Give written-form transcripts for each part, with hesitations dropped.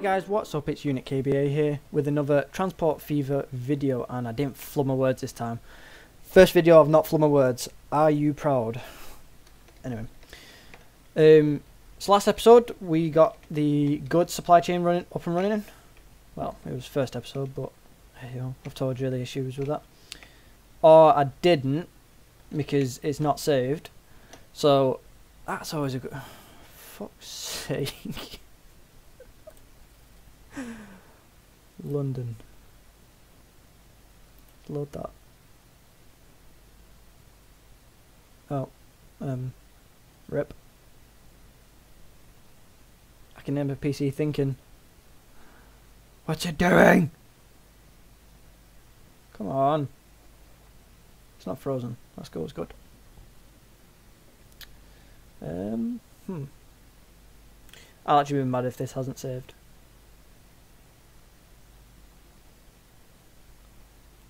guys, what's up? It's Unit KBA here with another Transport Fever video, and I didn't flub my words this time. First video I've not flubbed my words. Are you proud? Anyway, so last episode we got the goods supply chain up and running. Well, it was first episode, but you know, I've told you the issues with that. Or I didn't, because it's not saved. So that's always a good. Fuck's sake. London. Load that. Oh, rip. I can name a PC thinking, what's it doing? Come on. It's not frozen. Let's go, it's good. I'll actually be mad if this hasn't saved.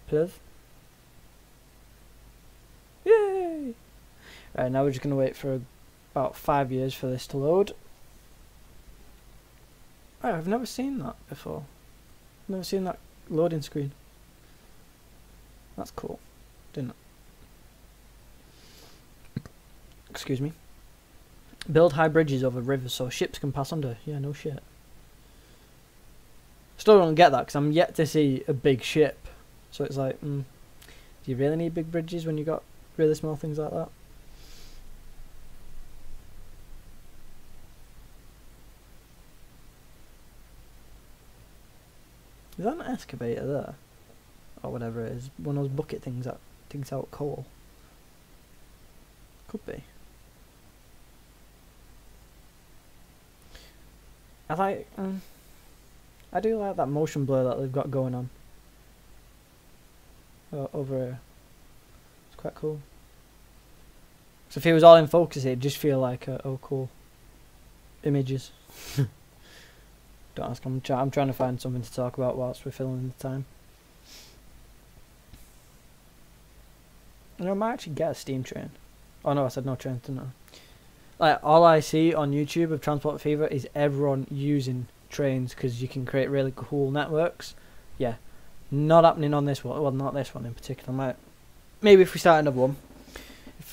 Please. Yay! Right, now we're just going to wait for about 5 years for this to load. Oh, I've never seen that before. Never seen that loading screen. That's cool. Didn't it? Excuse me. Build high bridges over rivers so ships can pass under. Yeah, no shit. Still don't get that because I'm yet to see a big ship. So it's like, do you really need big bridges when you got really small things like that? Is that an excavator there? Or whatever it is. One of those bucket things that digs out coal. Could be. I do like that motion blur that they've got going on. Over here. It's quite cool. So if it was all in focus, it'd just feel like, oh cool. Images. Don't ask, I'm trying to find something to talk about whilst we're filming the time. And I might actually get a steam train. Oh no, I said no train, didn't I? Like, all I see on YouTube of Transport Fever is everyone using trains because you can create really cool networks. Yeah. Not happening on this one. Well, not this one in particular. Maybe if we start another one.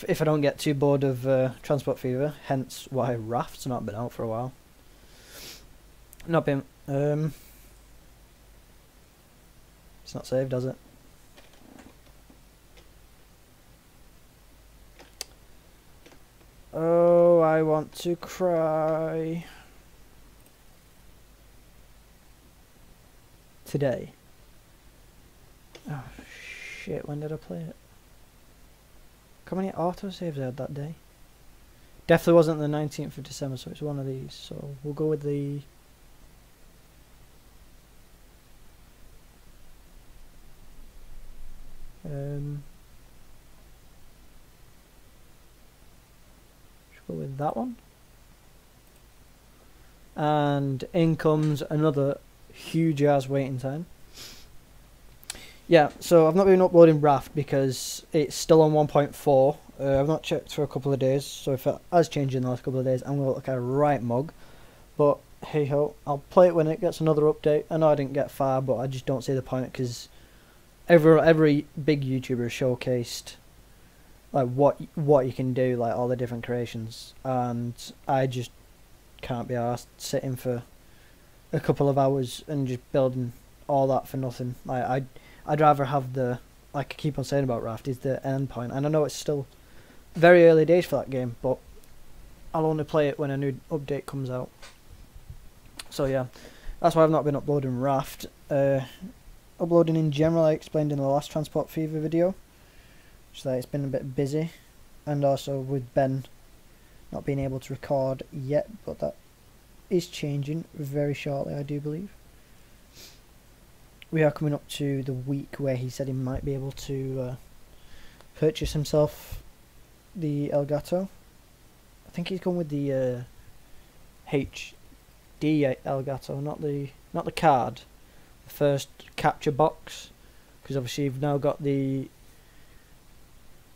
If I don't get too bored of Transport Fever. Hence why Raft's not been out for a while. Not been. It's not saved, has it? Oh, I want to cry. Today. Oh shit, when did I play it? How many autosaves I had that day? Definitely wasn't the 19th of December, so it's one of these. So we'll go with the... should go with that one. And in comes another huge ass waiting time. Yeah, so I've not been uploading Raft because it's still on 1.4. I've not checked for a couple of days, so if it has changed in the last couple of days, I'm going to look at a right mug. But hey ho, I'll play it when it gets another update. I know I didn't get far, but I just don't see the point because every big YouTuber showcased like what you can do, like all the different creations, and I just can't be arsed sitting for a couple of hours and just building all that for nothing. I'd rather have the, like I keep on saying about Raft, is the end point. And I know it's still very early days for that game, but I'll only play it when a new update comes out. So yeah, that's why I've not been uploading Raft. Uploading in general, I explained in the last Transport Fever video, so that it's been a bit busy, and also with Ben not being able to record yet, but that is changing very shortly, I do believe. We are coming up to the week where he said he might be able to purchase himself the Elgato. I think he's gone with the HD Elgato, not the card, the first capture box, because obviously you've now got the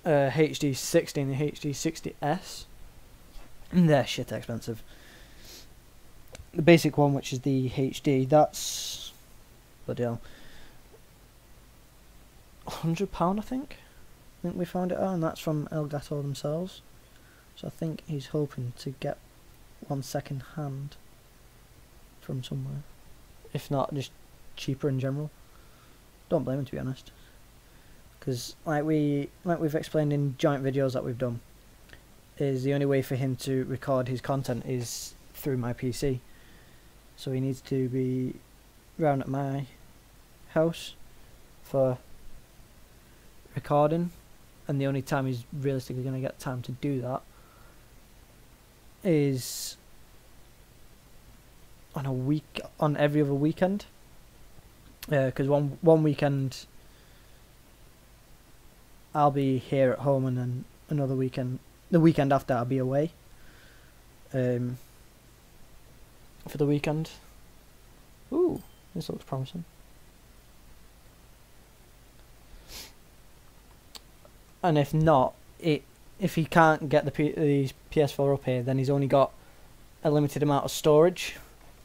HD60 and the HD60S. They're shit expensive. the basic one, which is the HD, that's bloody hell, £100, I think we found it out, and that's from Elgato themselves. So I think he's hoping to get one second hand from somewhere, if not just cheaper in general. Don't blame him, to be honest, because like we've explained in joint videos that we've done, is the only way for him to record his content is through my PC. So he needs to be round at my house for recording, and the only time he's realistically going to get time to do that is on every other weekend. Because one weekend I'll be here at home, and then another weekend, the weekend after, I'll be away for the weekend. Ooh, this looks promising. And if not, if he can't get the PS4 up here, then he's only got a limited amount of storage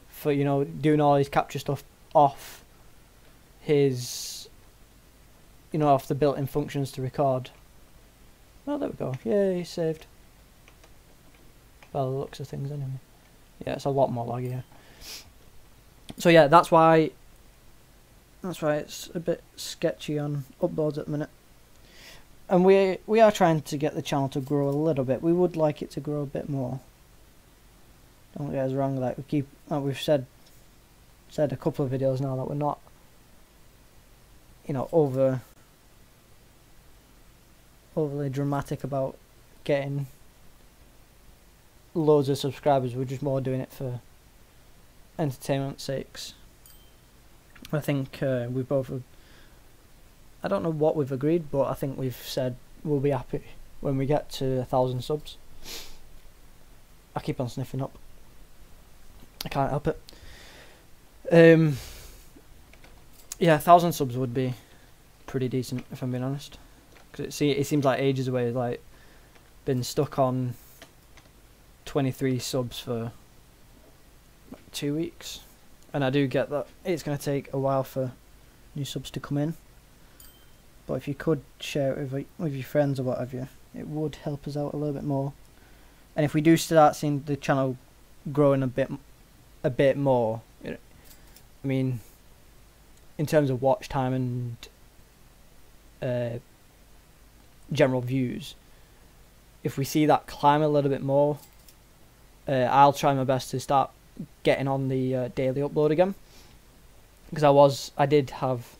for, you know, doing all his capture stuff off his, you know, off the built-in functions to record. Oh, there we go. Yay, saved. Well, the looks of things anyway. Yeah, it's a lot more laggy. So yeah, that's why it's a bit sketchy on uploads at the minute. And we are trying to get the channel to grow a little bit. We would like it to grow a bit more. Don't get us wrong, like we've said a couple of videos now, that we're not, you know, overly dramatic about getting loads of subscribers. We're just more doing it for entertainment's sakes. I think we both, I don't know what we've agreed, but I think we've said we'll be happy when we get to 1,000 subs. I keep on sniffing up, I can't help it. Yeah, 1,000 subs would be pretty decent, if I'm being honest. Because it seems like ages away. Like, been stuck on 23 subs for 2 weeks, and I do get that it's going to take a while for new subs to come in. But if you could share it with your friends or whatever, it would help us out a little bit more. And if we do start seeing the channel growing a bit more, I mean, in terms of watch time and general views, if we see that climb a little bit more, I'll try my best to start getting on the daily upload again, because I did have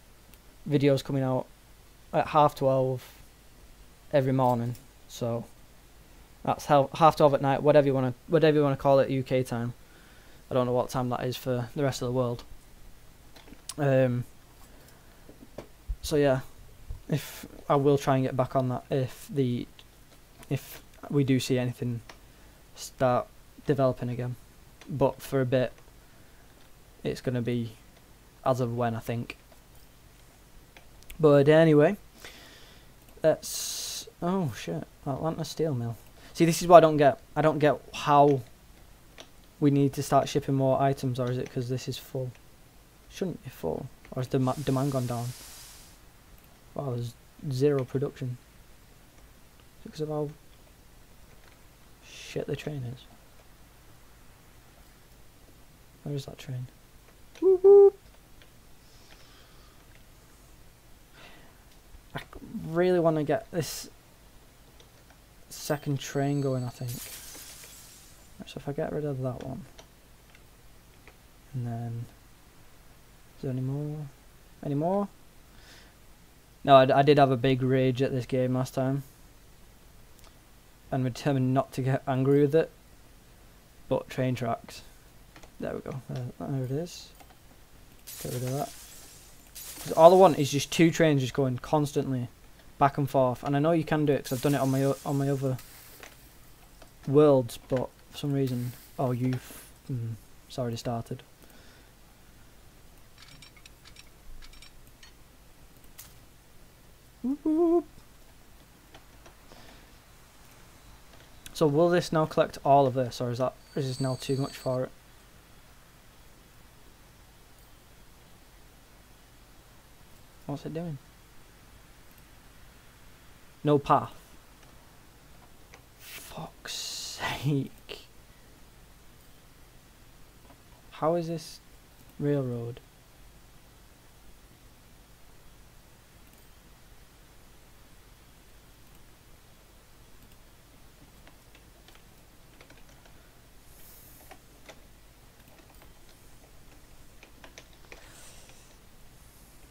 videos coming out at 12:30 every morning. So that's 12:30 at night, whatever you want to call it, UK time. I don't know what time that is for the rest of the world. So yeah, if I will try and get back on that if we do see anything start developing again, but for a bit it's going to be as of when, I think. But anyway, that's, oh shit, Atlanta steel mill. See, this is what I don't get. I don't get how we need to start shipping more items, or is it because this is full? Shouldn't be full, or has the demand gone down? Wow, there's zero production. Because of how shit the train is. Where is that train? Whoop whoop. I really want to get this second train going, I think. So if I get rid of that one, and then, is there any more? Any more? No, I did have a big rage at this game last time, and determined not to get angry with it. But train tracks. There we go. There it is. Get rid of that. 'Cause all I want is just two trains just going constantly back and forth, and I know you can do it because I've done it on my other worlds, but for some reason, oh, it's already started. Whoop. So will this now collect all of this, or is this now too much for it? What's it doing? No path. Fuck's sake. How is this railroad?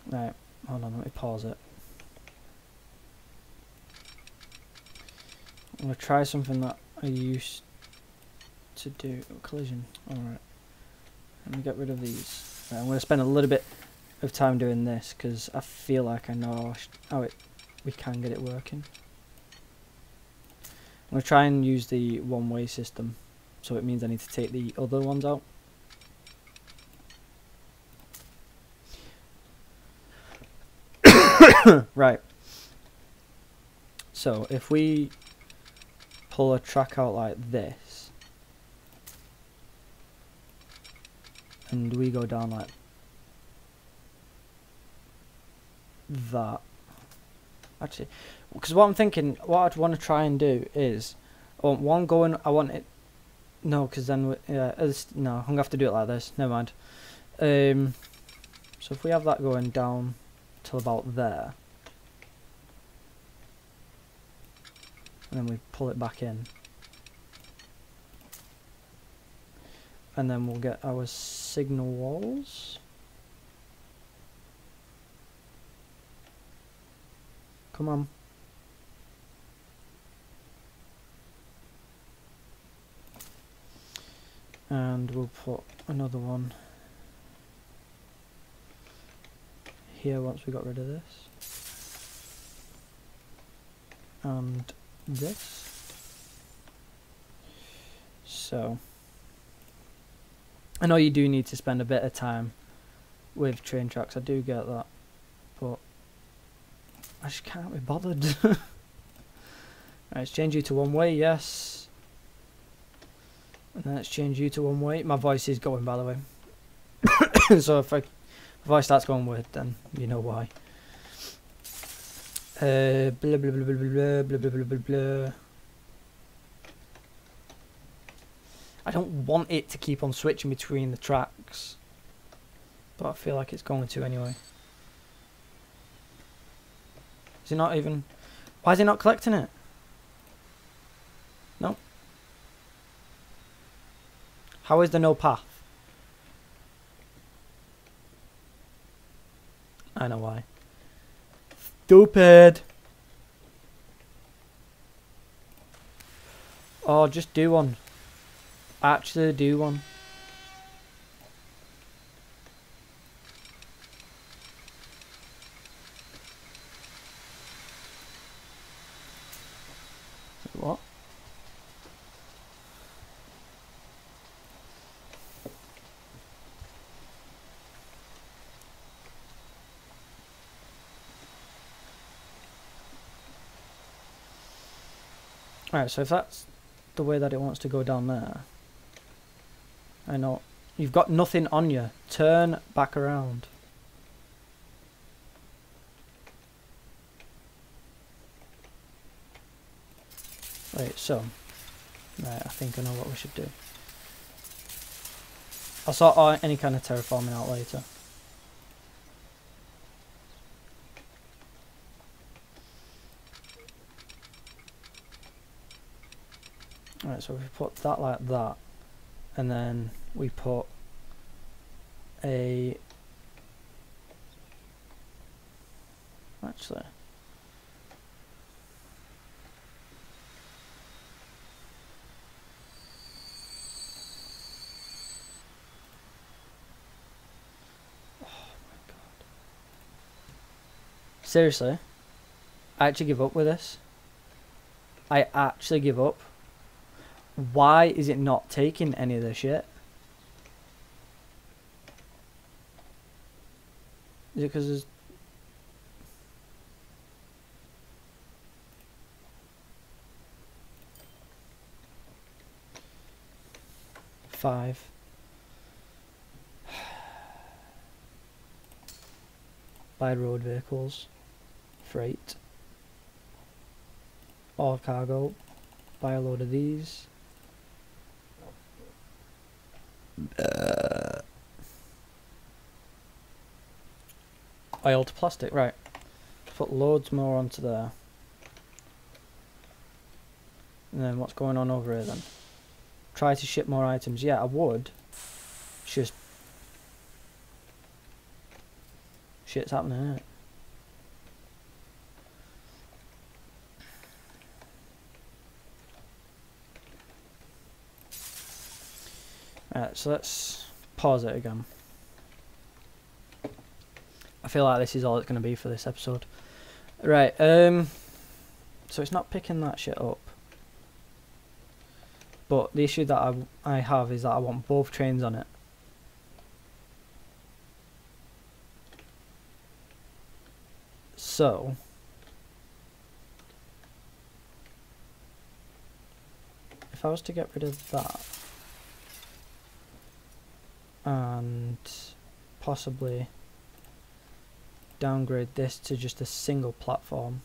Right, hold on, let me pause it. I'm going to try something that I used to do. Collision, alright. Let me get rid of these. Right, I'm going to spend a little bit of time doing this because I feel like I know how we can get it working. I'm going to try and use the one-way system, so it means I need to take the other ones out. Right. So if we pull a track out like this, and we go down like that. Actually, because what I'm thinking, what I'd want to try and do is, I want one going. I want it. No, because then no, I'm gonna have to do it like this. Never mind. So if we have that going down till about there, and then we pull it back in, and then we'll get our signal walls. Come on. And we'll put another one here once we got rid of this. And this. So I know you do need to spend a bit of time with train tracks, I do get that, but I just can't be bothered. Right, let's change you to one way, yes. And then let's change you to one way. My voice is going, by the way. So if my voice starts going weird, then you know why. Blah blah blah blah blah blah blah blah blah blah. I don't want it to keep on switching between the tracks, but I feel like it's going to anyway. Is it not even... Why is he not collecting it? No. How is there no path? I know why. Stupid! Oh, just do one. Actually do one. What? Alright, so if that's the way that it wants to go down there, I know. You've got nothing on you. Turn back around. Right, so. Right, I think I know what we should do. I'll sort any kind of terraforming out later. Alright, so if we put that like that, and then we put a... Actually... Oh my god. Seriously? I actually give up with this. I actually give up. Why is it not taking any of this shit? Is it because there's... Five. Buy road vehicles. Freight. All cargo. Buy a load of these. Oil to plastic, right. Put loads more onto there. And then what's going on over here then? Try to ship more items. Yeah, I would. It's just shit's happening, isn't it? Right, so let's pause it again. I feel like this is all it's going to be for this episode. Right, so it's not picking that shit up. But the issue that I have is that I want both trains on it. So if I was to get rid of that and possibly downgrade this to just a single platform.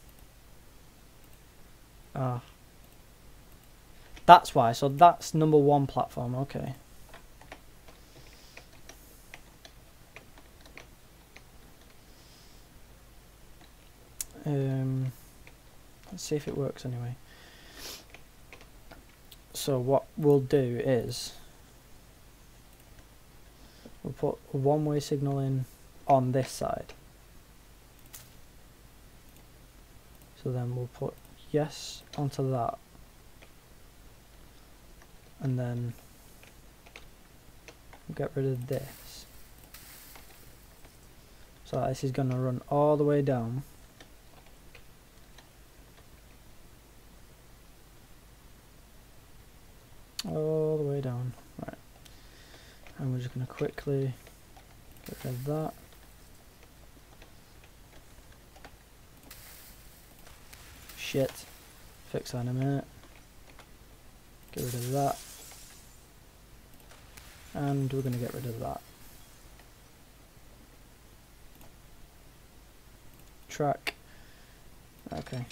That's why, so that's number 1 platform, okay. Let's see if it works anyway. So what we'll do is we'll put a one-way signal in on this side. So then we'll put yes onto that. And then we'll get rid of this. So this is going to run all the way down. All the way down. Right. And we're just going to quickly get rid of that. Shit. Fix that in a minute. Get rid of that. And we're going to get rid of that. Track. Okay.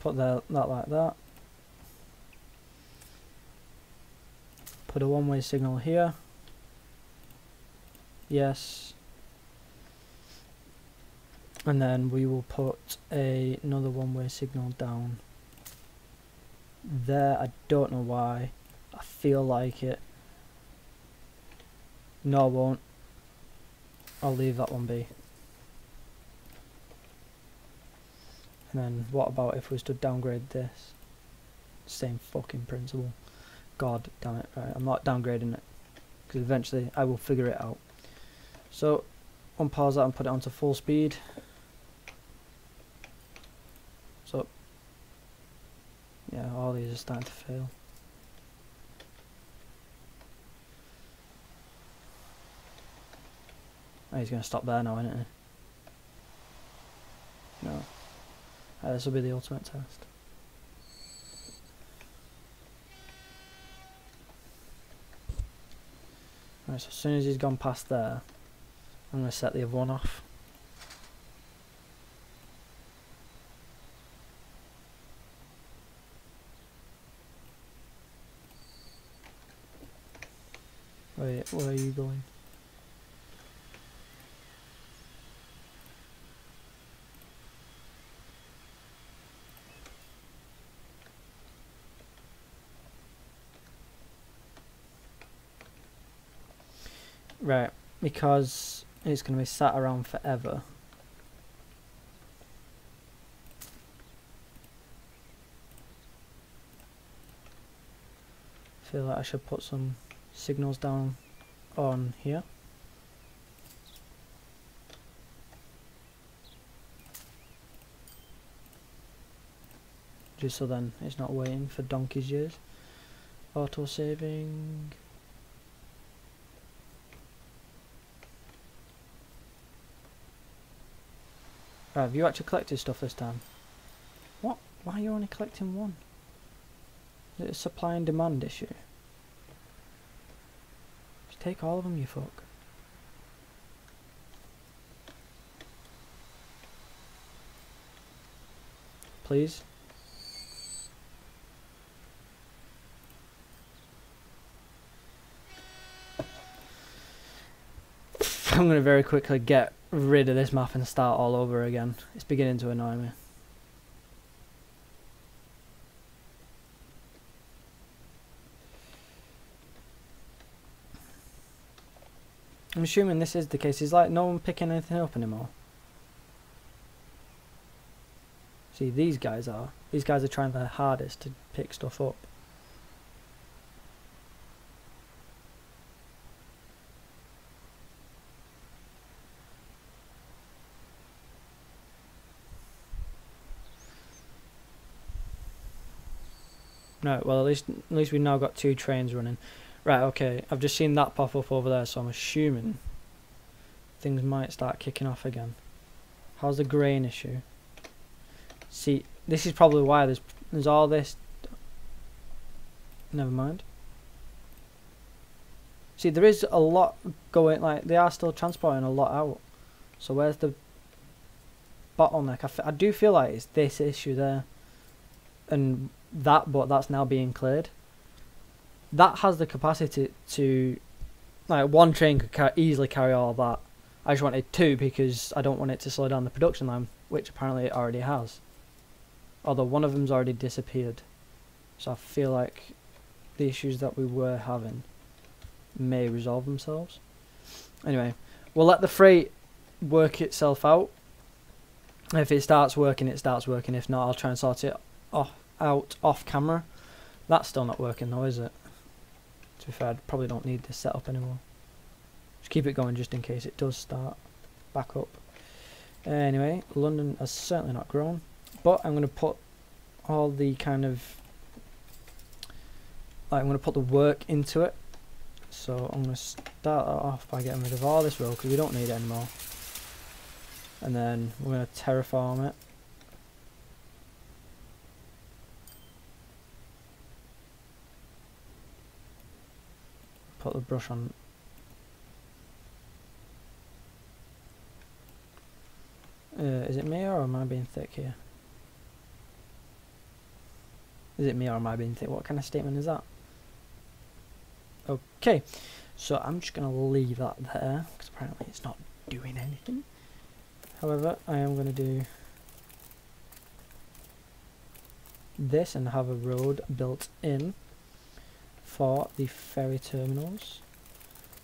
Put that like that. Put a one-way signal here. Yes. And then we will put another one-way signal down there. I don't know why. I feel like it. No, I won't. I'll leave that one be. And then what about if we was to downgrade this? Same fucking principle. God damn it. Right, I'm not downgrading it. Because eventually I will figure it out. So, unpause that and put it onto full speed. So, yeah, all these are starting to fail. Oh, he's going to stop there now, isn't he? No. This will be the ultimate test. Right, so as soon as he's gone past there, I'm going to set the other one off. Wait, where are you going? Right, because it's going to be sat around forever. I feel like I should put some signals down on here. Just so then it's not waiting for donkey's years. Auto saving. Right, have you actually collected stuff this time? What? Why are you only collecting one? Is it a supply and demand issue? take all of them, you fuck. Please. I'm going to very quickly get rid of this map and start all over again. It's beginning to annoy me. I'm assuming this is the case. Is like no one picking anything up anymore. See, these guys are. These guys are trying their hardest to pick stuff up. Right, well at least we've now got 2 trains running. Right, okay, I've just seen that pop up over there, so I'm assuming things might start kicking off again. How's the grain issue? See, this is probably why there's all this. Never mind. See, there is a lot going, like, they are still transporting a lot out. So where's the bottleneck? I do feel like it's this issue there. And that, but that's now being cleared. That has the capacity to, like, 1 train could easily carry all of that. I just wanted 2 because I don't want it to slow down the production line, which apparently it already has. Although one of them's already disappeared. So I feel like the issues that we were having may resolve themselves. Anyway, we'll let the freight work itself out. If it starts working, it starts working. If not, I'll try and sort it out off camera. That's still not working though, is it? To be fair, I probably don't need this setup anymore. Just keep it going just in case it does start back up. Anyway, London has certainly not grown, but I'm going to put all the kind of, like, I'm going to put the work into it. So I'm going to start off by getting rid of all this road because we don't need it anymore. And then we're going to terraform it. Put the brush on. Is it me or am I being thick here? Is it me or am I being thick? What kind of statement is that? Okay, so I'm just going to leave that there because apparently it's not doing anything. However, I am going to do this and have a road built in for the ferry terminals,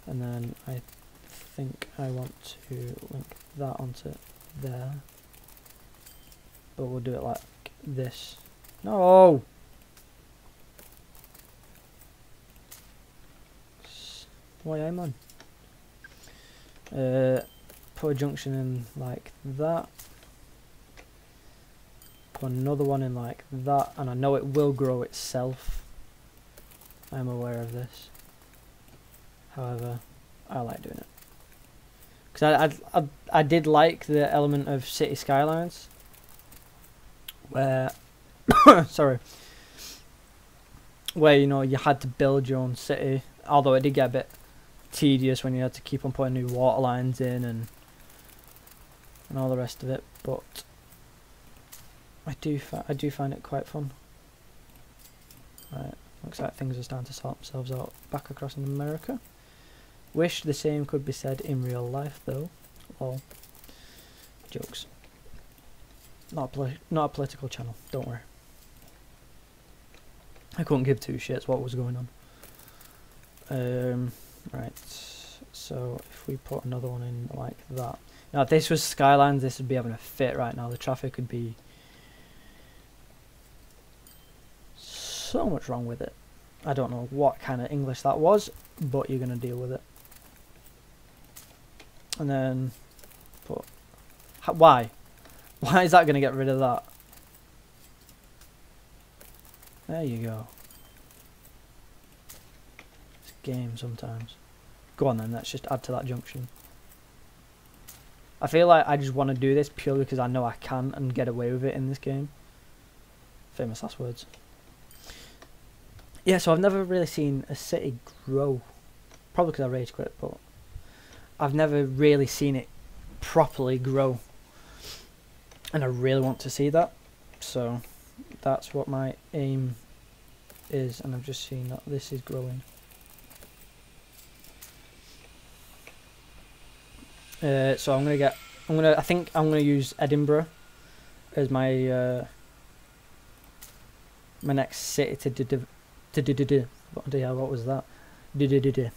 and then I think I want to link that onto there, but we'll do it like this. No! Why am I on? Put a junction in like that. Put another one in like that, and I know it will grow itself. I'm aware of this. However, I like doing it because I did like the element of city skylines, where sorry, where you know you had to build your own city. Although it did get a bit tedious when you had to keep on putting new water lines in and all the rest of it, but I do find it quite fun. Right. Looks like things are starting to sort themselves out back across in America. Wish the same could be said in real life though. Lol. Jokes. Not a political channel, don't worry. I couldn't give 2 shits what was going on. Right, so if we put another one in like that. Now if this was Skylines, this would be having a fit right now. The traffic would be so much wrong with it. I don't know what kind of English that was, but you're going to deal with it. And then put, why is that going to get rid of that? There you go. It's a game sometimes. Go on then, let's just add to that junction. I feel like I just want to do this purely because I know I can and get away with it in this game. Famous last words. Yeah, so I've never really seen a city grow probably because I rage quit, but I've never really seen it properly grow, and I really want to see that. So that's what my aim is, and I've just seen that this is growing. So I think I'm gonna use Edinburgh as my my next city to do. What was that? That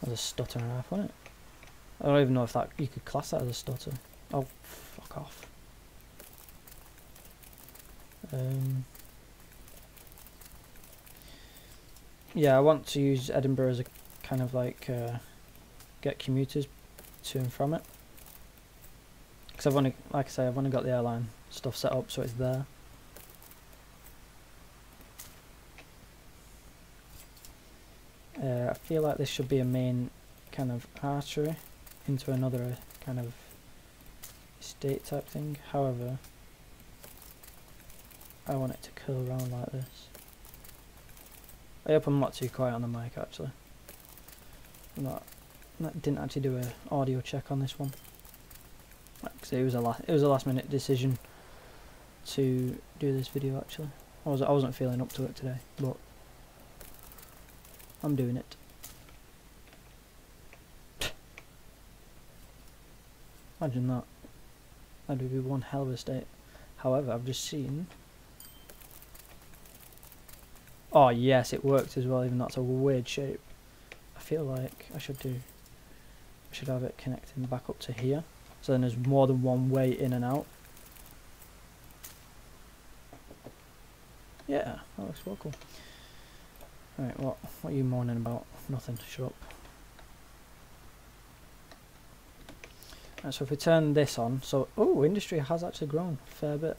was a stutter and a half, wasn't it? I don't even know if that you could class that as a stutter. Oh, fuck off. Yeah, I want to use Edinburgh as a kind of like get commuters to and from it, because I've only, like I say, I've only got the airline stuff set up, so it's there. I feel like this should be a main kind of artery into another kind of estate type thing. However, I want it to curl around like this. I hope I'm not too quiet on the mic actually. Didn't actually do an audio check on this one. Like, it was a last minute decision to do this video actually. I wasn't feeling up to it today, but I'm doing it. Imagine that. That would be one hell of a state. However, I've just seen. Oh yes, it worked as well, even though that's a weird shape. I feel like I should have it connecting back up to here, so then there's more than one way in and out. Yeah, that looks well cool. Right, what are you moaning about? Nothing, shut up. Right, so if we turn this on, so industry has actually grown a fair bit.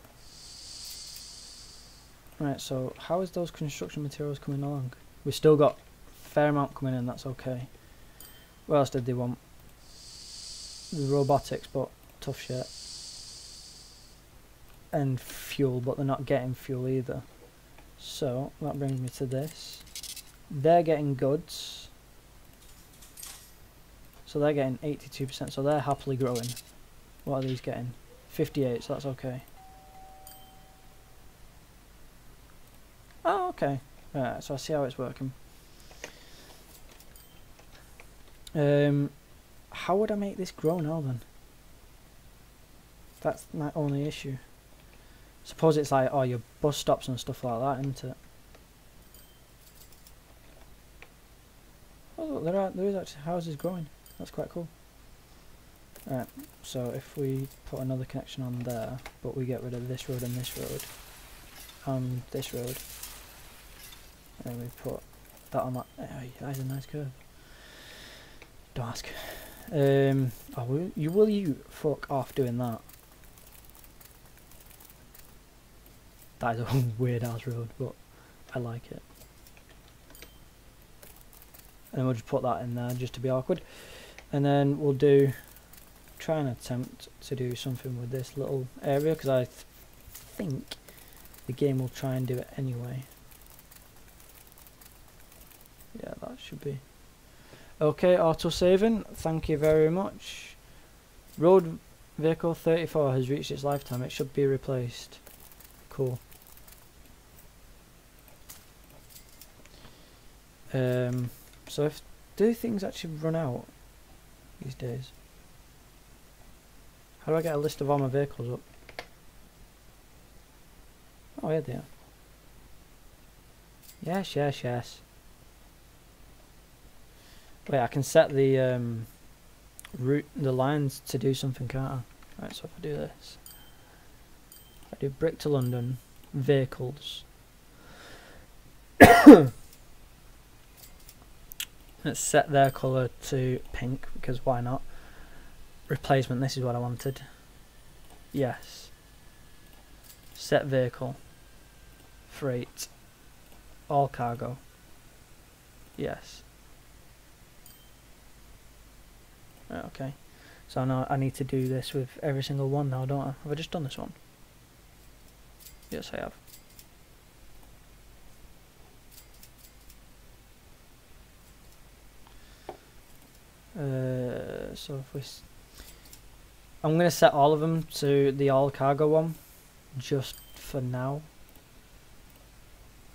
Right, so how is those construction materials coming along? We've still got a fair amount coming in, that's okay. What else did they want? The robotics, but tough shit. And fuel, but they're not getting fuel either. So that brings me to this. They're getting goods. So they're getting 82%, so they're happily growing. What are these getting? 58, so that's okay. Oh, okay. Right, so I see how it's working. How would I make this grow now then? That's my only issue. Suppose it's like, oh, your bus stops and stuff like that, isn't it? Oh look, there is actually houses growing. That's quite cool. Alright, so if we put another connection on there, but we get rid of this road and this road, and this road, and we put that on that. Oh, that is a nice curve. Don't ask. Oh, will you fuck off doing that? That is a weird ass road, but I like it. And then we'll just put that in there just to be awkward. And then we'll try and attempt to do something with this little area, because I think the game will try and do it anyway. Yeah, that should be okay. Auto saving, thank you very much. Road vehicle 34 has reached its lifetime, it should be replaced. Cool. So do things actually run out these days? How do I get a list of all my vehicles up? Oh, here they are. Yes, yes, yes. Wait, I can set the route, the lines to do something, can't I? Right, so if I do this, I do brick to London, vehicles. Let's set their colour to pink, because why not? Replacement, this is what I wanted. Yes. Set vehicle. Freight. All cargo. Yes. Right, okay. So now I need to do this with every single one now, don't I? Have I just done this one? Yes, I have. So if I'm going to set all of them to the all cargo one, just for now.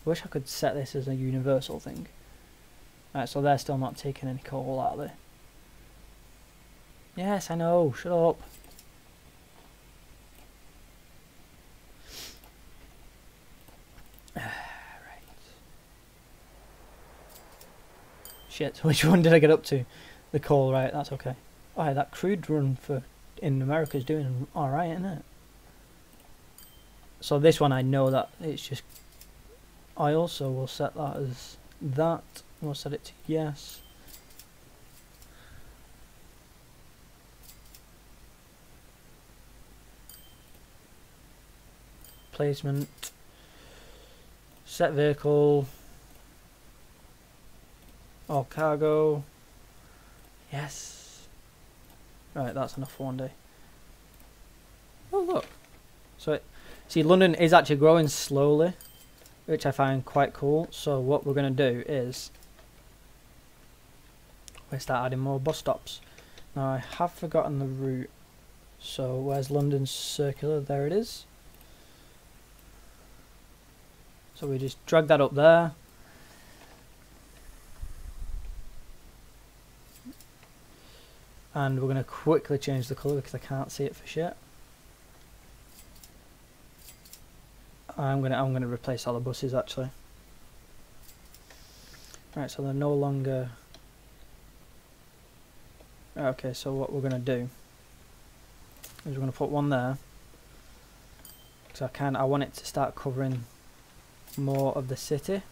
I wish I could set this as a universal thing. Right, so they're still not taking any coal, are they? Yes, I know, shut up. Right. Shit, which one did I get up to? The coal, right, that's okay. Oh, yeah, that crude run for in America is doing alright, isn't it? So this one I know that it's just oil, so we'll set that as that. We'll set it to yes. Placement. Set vehicle. All cargo. Yes. Right, that's enough for one day. Oh look. So see, London is actually growing slowly, which I find quite cool. So what we're going to do is we start adding more bus stops. Now I have forgotten the route. So where's London's circular? There it is. So we just drag that up there. And we're going to quickly change the colour because I can't see it for shit. I'm gonna replace all the buses actually. Right, so they're no longer. Okay, so what we're gonna do is we're gonna put one there. So I want it to start covering more of the city.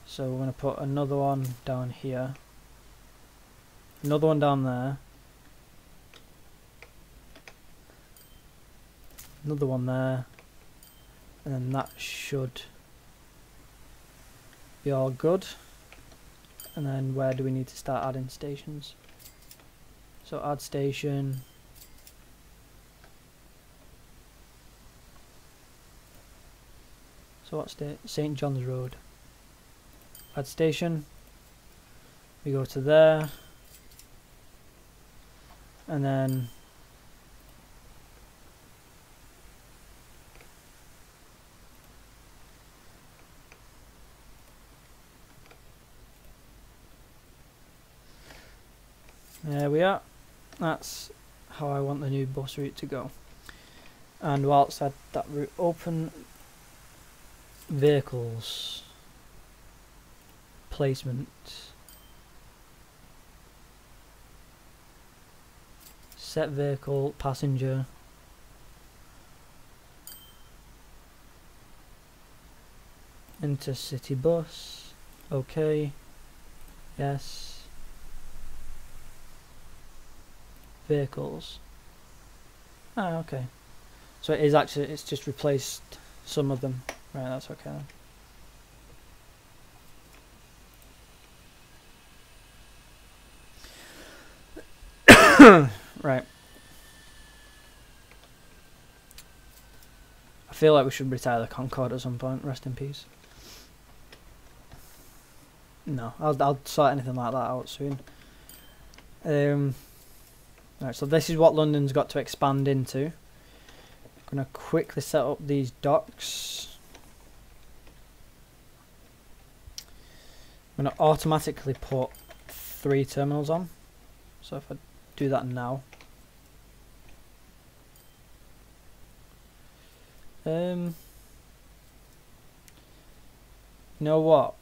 So we're gonna put another one down here. Another one down there. Another one there. And then that should be all good. And then where do we need to start adding stations? So add station. So what's St. John's Road? Add station. We go to there. And then there we are. That's how I want the new bus route to go. And whilst I had that route open, vehicles, placement, set vehicle, passenger, intercity bus, okay, yes, vehicles, okay, so it is actually, it's just replaced some of them, right, that's okay then. Right. I feel like we should retire the Concorde at some point. Rest in peace. No, I'll sort anything like that out soon. Right, so this is what London's got to expand into. I'm gonna quickly set up these docks. I'm gonna automatically put 3 terminals on. So if I do that now. You know what?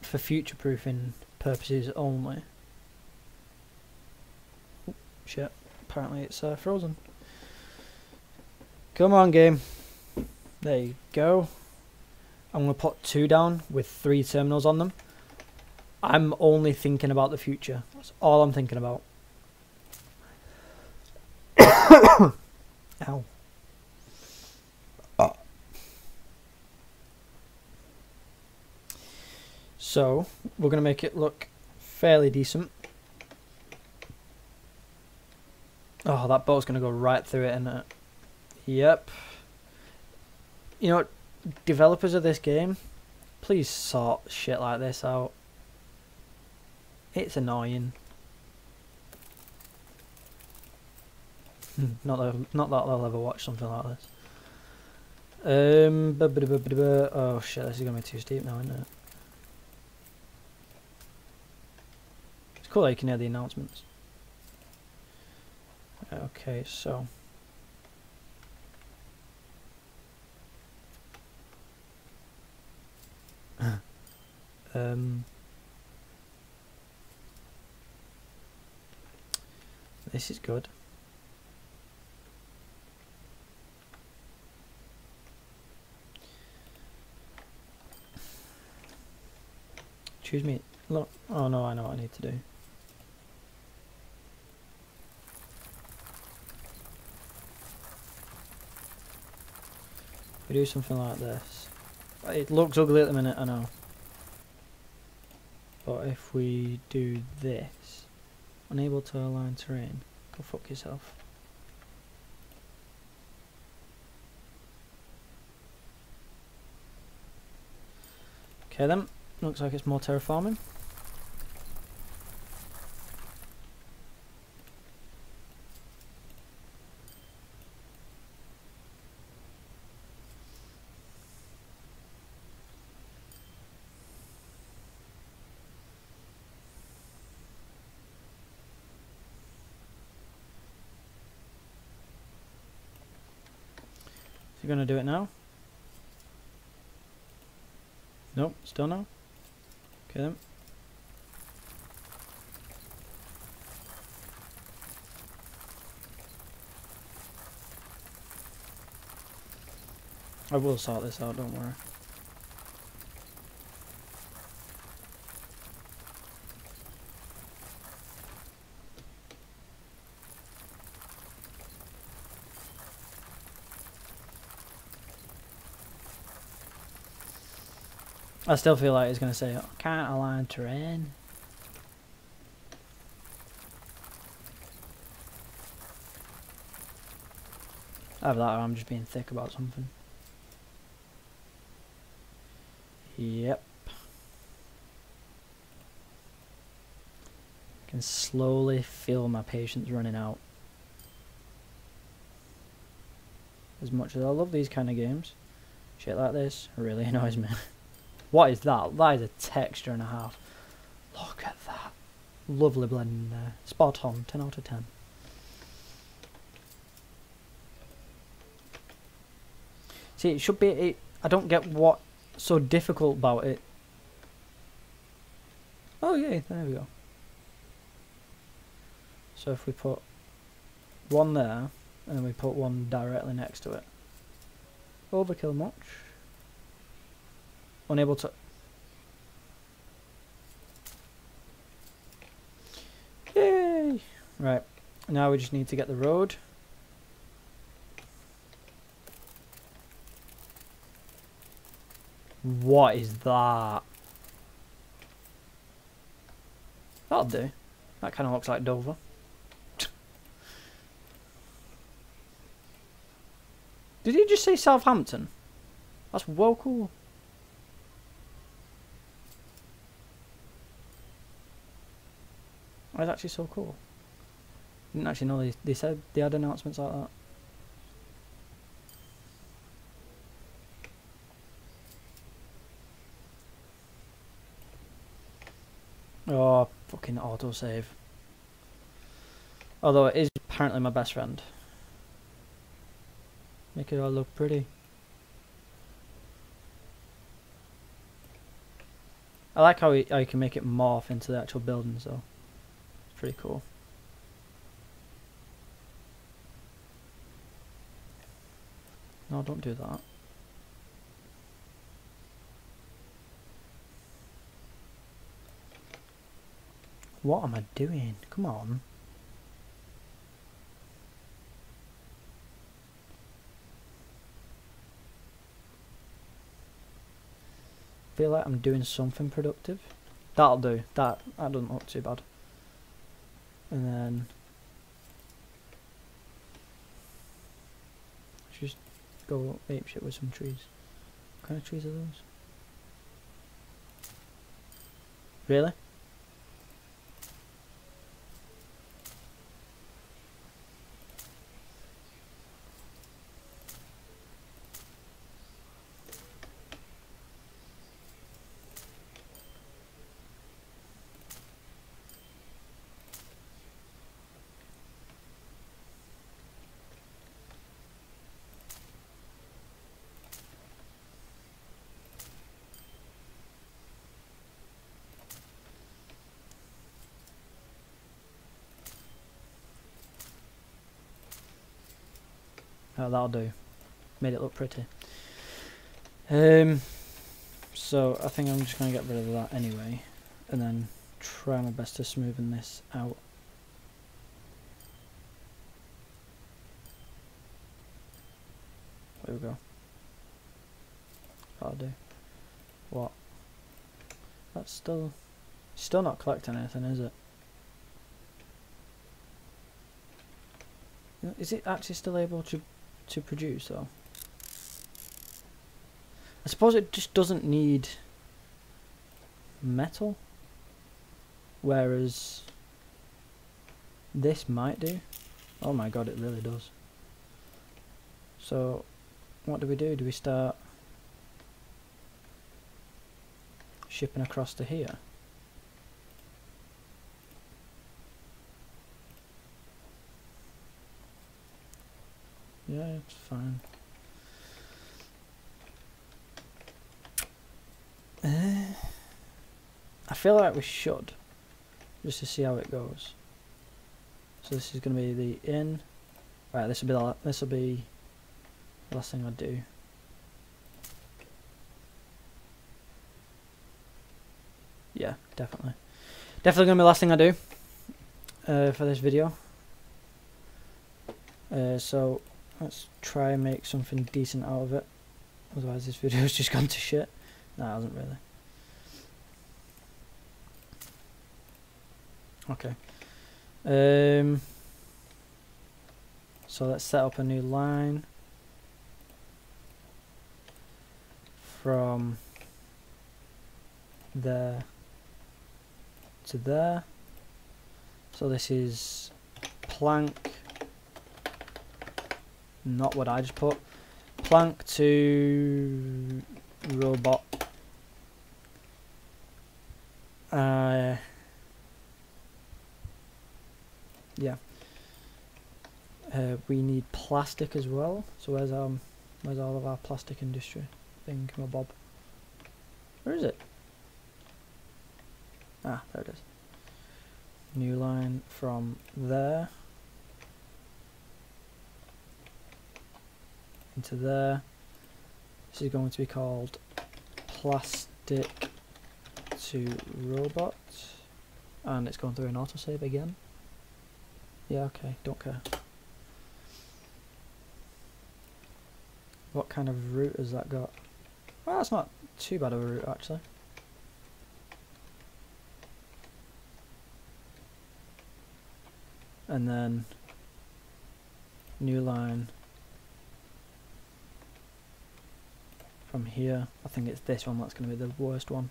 For future proofing purposes only. Oh, shit. Apparently it's frozen. Come on, game. There you go. I'm going to put 2 down with 3 terminals on them. I'm only thinking about the future. That's all I'm thinking about. Ow. So, we're going to make it look fairly decent. Oh, that boat's going to go right through it, isn't it? Yep. You know what? Developers of this game, please sort shit like this out. It's annoying. not that I'll ever watch something like this. Oh shit, this is gonna be too steep now, isn't it? It's cool that you can hear the announcements. Okay, so this is good. Choose me. Look. Oh no, I know what I need to do. We do something like this. It looks ugly at the minute, I know. But if we do this, unable to align terrain, go fuck yourself. Okay then, looks like it's more terraforming. You're gonna do it now? Nope, still no? Okay then. I will sort this out, don't worry. I still feel like it's going to say, oh, can't align terrain. Either that or I'm just being thick about something. Yep. I can slowly feel my patience running out. As much as I love these kind of games, shit like this really annoys me. What is that? That is a texture and a half. Look at that. Lovely blending there. Spot on. 10 out of 10. See, it should be... I don't get what's so difficult about it. Oh, yeah. There we go. So if we put one there, and then we put one directly next to it. Overkill much? Unable to... Yay! Right, now we just need to get the road. What is that? That'll do. That kind of looks like Dover. Did he just say Southampton? That's well cool. That's actually so cool. Didn't actually know they said they had announcements like that. Oh, fucking autosave. Although it is apparently my best friend. Make it all look pretty. I like how you can make it morph into the actual buildings though. It's pretty cool. No, don't do that. What am I doing? Come on. Feel like I'm doing something productive. That'll do. That doesn't look too bad. And then just go apeshit with some trees. What kind of trees are those? Really? Oh, that'll do. Made it look pretty. So I think I'm just going to get rid of that anyway, and then try my best to smoothen this out. There we go. That'll do. What? That's still not collecting anything, is it? Is it actually still able to produce though? I suppose it just doesn't need metal, whereas this might do. Oh my god, it really does. So what do? Do we start shipping across to here? Yeah, it's fine. I feel like we should, just to see how it goes. So this is going to be the in. Right, this will be the last thing I do. Yeah, definitely going to be the last thing I do for this video. So let's try and make something decent out of it. Otherwise, this video's just gone to shit. No, it hasn't really. Okay. So let's set up a new line from there to there. So this is plank, not what I just put. Plank to robot. Yeah. We need plastic as well. So where's all of our plastic industry thingamabob? Where is it? Ah, there it is. New line from there into there. This is going to be called plastic to robot, and it's going through an autosave again. Yeah, okay, don't care. What kind of route has that got? Well, that's not too bad of a route actually. And then new line from here. I think it's this one that's going to be the worst one.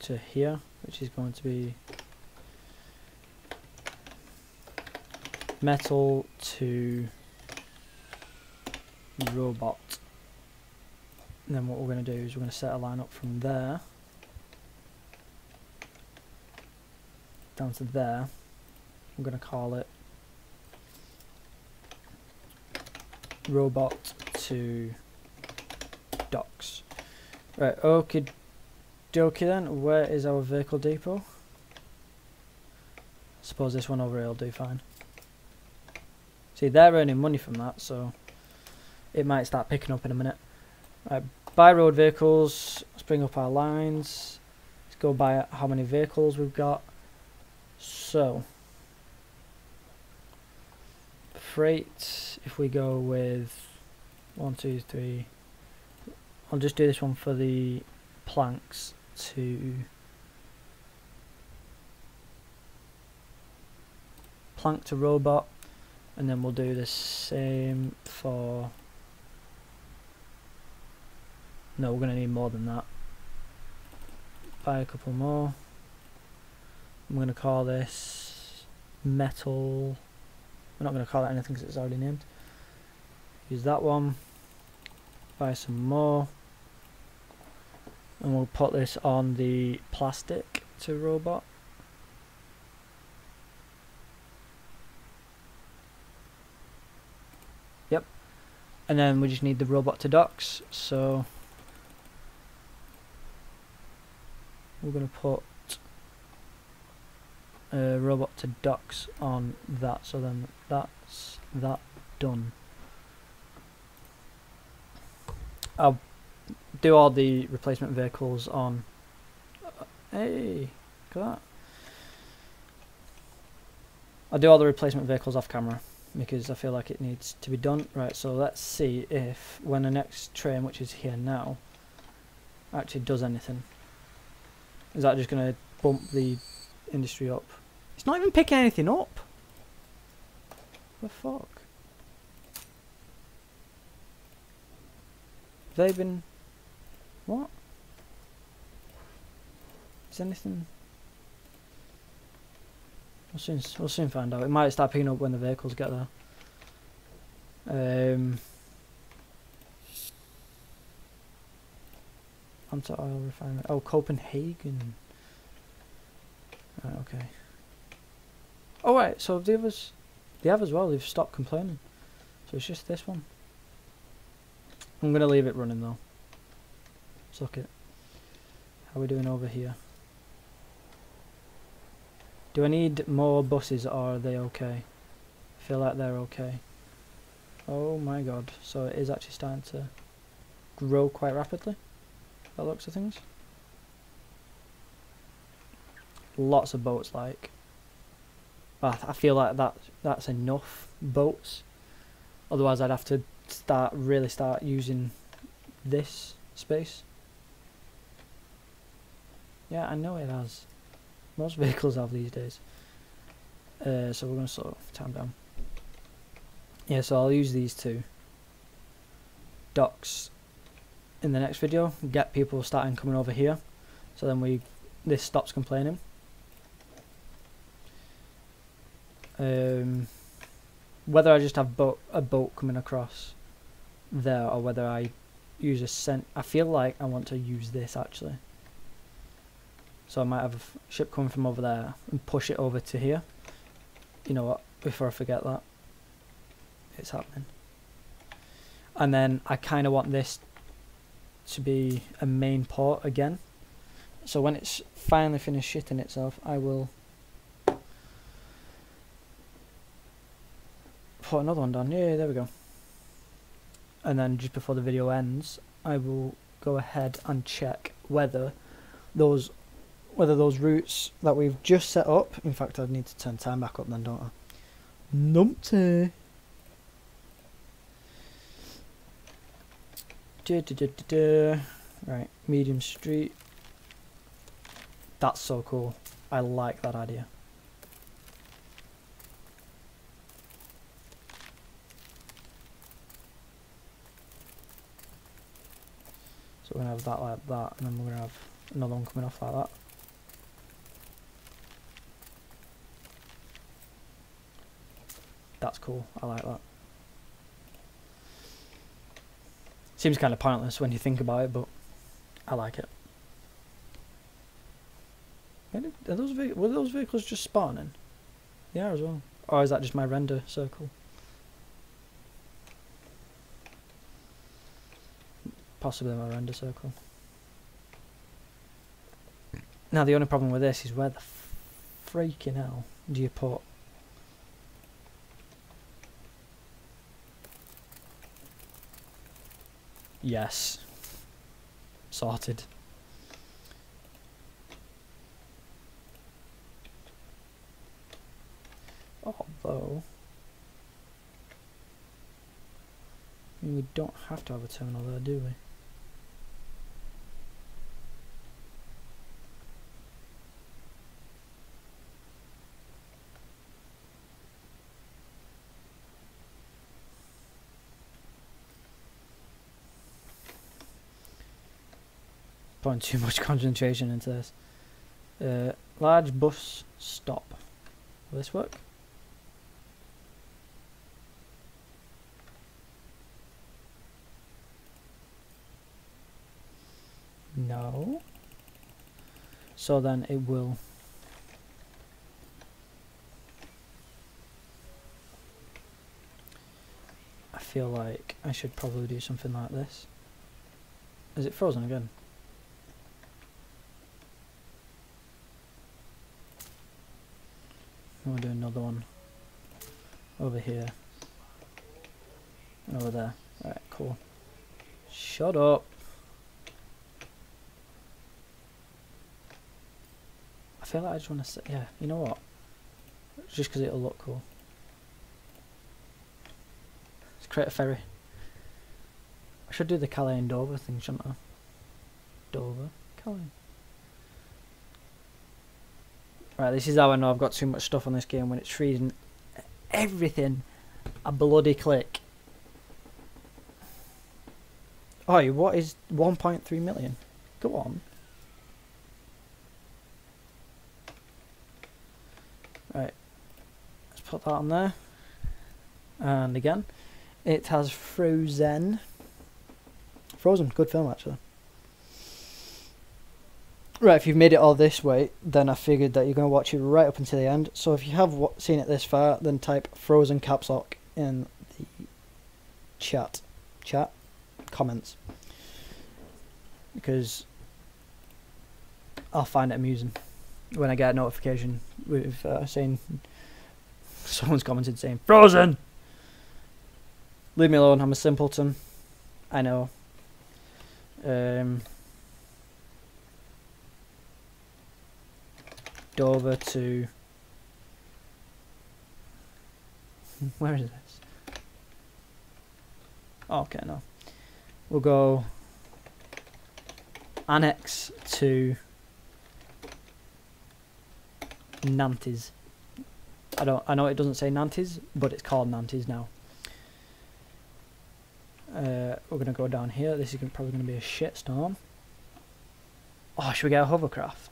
To here, which is going to be metal to robot. And then what we're going to do is we're going to set a line up from there down to there. I'm going to call it robot to docks. Right, okie dokie then. Where is our vehicle depot? I suppose this one over here will do fine. See, they're earning money from that, so it might start picking up in a minute. Right, buy road vehicles. Let's bring up our lines. Let's go by how many vehicles we've got. So freight, if we go with 1, 2, 3, I'll just do this one for the planks to plank to robot, and then we'll do the same for, no, we're going to need more than that. Buy a couple more. I'm going to call this metal. We're not going to call it anything because it's already named. Use that one. Buy some more. And we'll put this on the plastic to robot. Yep. And then we just need the robot to docks. So we're going to put robot to docks on that. So then that's that, done. I'll do all the replacement vehicles on... Hey, look at that. I'll do all the replacement vehicles off camera because I feel like it needs to be done. Right, so let's see if when the next train, which is here now, actually does anything. Is that just going to bump the industry up? It's not even picking anything up. The fuck? Have they been... What? Is anything... We'll soon find out. It might start picking up when the vehicles get there. Onto oil refinery. Oh, Copenhagen. Right, okay. Oh right, so the others, they have as well. They've stopped complaining. So it's just this one. I'm gonna leave it running though. Suck it. How are we doing over here? Do I need more buses or are they okay? I feel like they're okay. Oh my god, so it is actually starting to grow quite rapidly, by the looks of things. Lots of boats, like. I feel like that's enough boats. Otherwise I'd have to really start using this space. Yeah, I know it has. Most vehicles have these days. So we're going to slow time down. Yeah, so I'll use these two docks in the next video. Get people starting coming over here. So then this stops complaining. Whether I just have a boat coming across there or whether I use I feel like I want to use this actually. So I might have a ship coming from over there and push it over to here. You know what, before I forget that. It's happening. And then I kind of want this to be a main port again. So when it's finally finished shitting itself, I will put another one down. Yeah, there we go. And then just before the video ends, I will go ahead and check whether those routes that we've just set up, in fact I need to turn time back up then, don't I? Numpty. Right, medium street. That's so cool. I like that idea. So we're going to have that like that, and then we're going to have another one coming off like that. That's cool, I like that. Seems kind of pointless when you think about it, but I like it. Were those vehicles just spawning? They are as well. Or is that just my render circle? Possibly my render circle. Now the only problem with this is where the freaking hell do you put... Yes. Sorted. Although... I mean, we don't have to have a terminal there, do we? Putting too much concentration into this. Large bus stop. Will this work? No. So then it will. I feel like I should probably do something like this. Is it frozen again? We'll do another one over here. And over there. Alright, cool. Shut up. I feel like I just want to say, yeah, you know what? Just because it'll look cool. Let's create a ferry. I should do the Calais and Dover thing, shouldn't I? Dover, Calais. Right, this is how I know I've got too much stuff on this game, when it's freezing everything a bloody click. Oi, what is 1.3 million? Go on. Right, let's put that on there. And again, it has Frozen. Frozen, good film actually. Right, if you've made it all this way, then I figured that you're going to watch it right up until the end. So if you have seen it this far, then type Frozen caps lock in the chat comments, because I'll find it amusing when I get a notification with saying someone's commented saying Frozen. Leave me alone, I'm a simpleton. I know. Dover to where is this? Oh, okay, no. We'll go annex to Nantes. I know it doesn't say Nantes, but it's called Nantes now. We're gonna go down here. This is probably gonna be a shitstorm. Oh, should we get a hovercraft?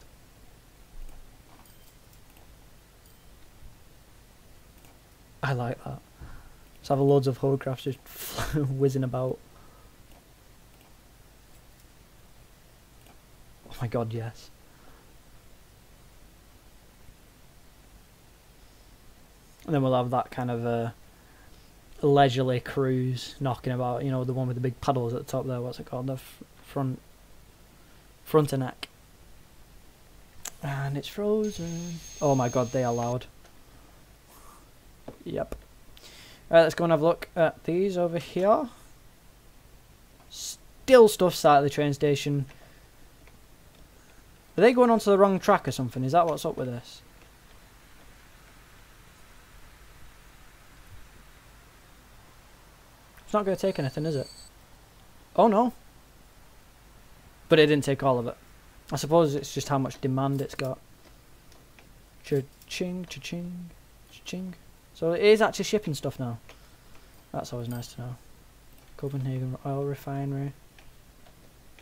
I like that. Let's have loads of hovercrafts just whizzing about. Oh my god, yes. And then we'll have that kind of leisurely cruise knocking about, you know, the one with the big paddles at the top there. What's it called? The front and neck. And it's frozen. Oh my god, they are loud. Yep. Right, let's go and have a look at these over here. Still stuff sat at the train station. Are they going onto the wrong track or something? Is that what's up with this? It's not going to take anything, is it? Oh no. But it didn't take all of it. I suppose it's just how much demand it's got. Cha-ching, cha-ching, cha-ching. So it is actually shipping stuff now. That's always nice to know. Copenhagen Oil Refinery.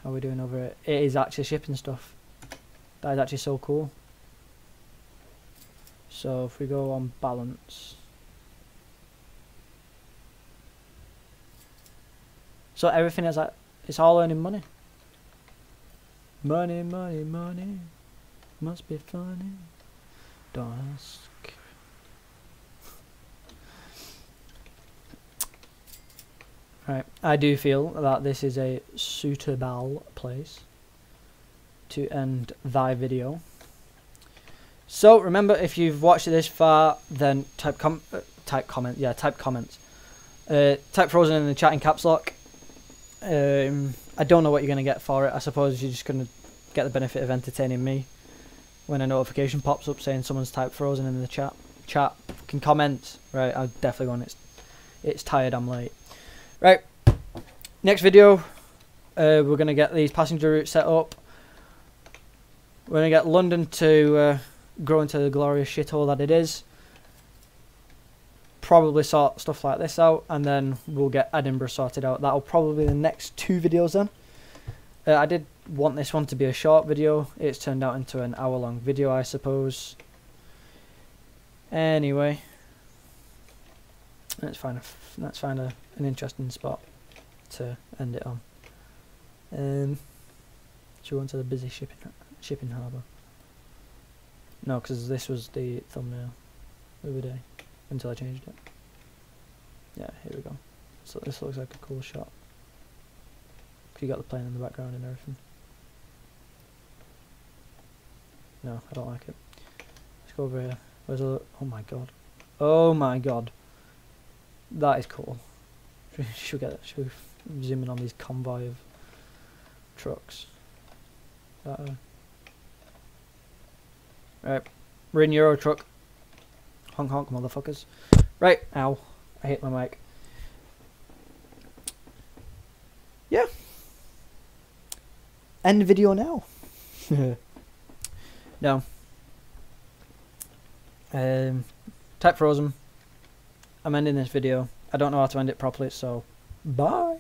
How are we doing over it? It is actually shipping stuff. That is actually so cool. So if we go on balance. So everything is like, it's all earning money. Money, money, money. Must be funny. Don't ask. Right, I do feel that this is a suitable place to end thy video. So remember, if you've watched it this far, then type comments. Type Frozen in the chat in caps lock. I don't know what you're going to get for it. I suppose you're just going to get the benefit of entertaining me when a notification pops up saying someone's typed Frozen in the chat. Can comment. Right, I'll definitely go on. It's tired, I'm late. Right, next video, we're going to get these passenger routes set up. We're going to get London to grow into the glorious shithole that it is. Probably sort stuff like this out, and then we'll get Edinburgh sorted out. That'll probably be the next 2 videos then. I did want this one to be a short video. It's turned out into an hour-long video, I suppose. Anyway, let's find an interesting spot to end it on. Should we go into the busy shipping harbour? No, because this was the thumbnail the other day until I changed it. Yeah, here we go. So this looks like a cool shot. You got the plane in the background and everything. No, I don't like it. Let's go over here. Where's a? Oh my god. Oh my god. That is cool. Should we zoom in on these convoy of trucks? Right, we're in Euro truck. Honk honk, motherfuckers. Right, ow, I hit my mic. Yeah. End video now. No. Type frozen. I'm ending this video. I don't know how to end it properly, so bye.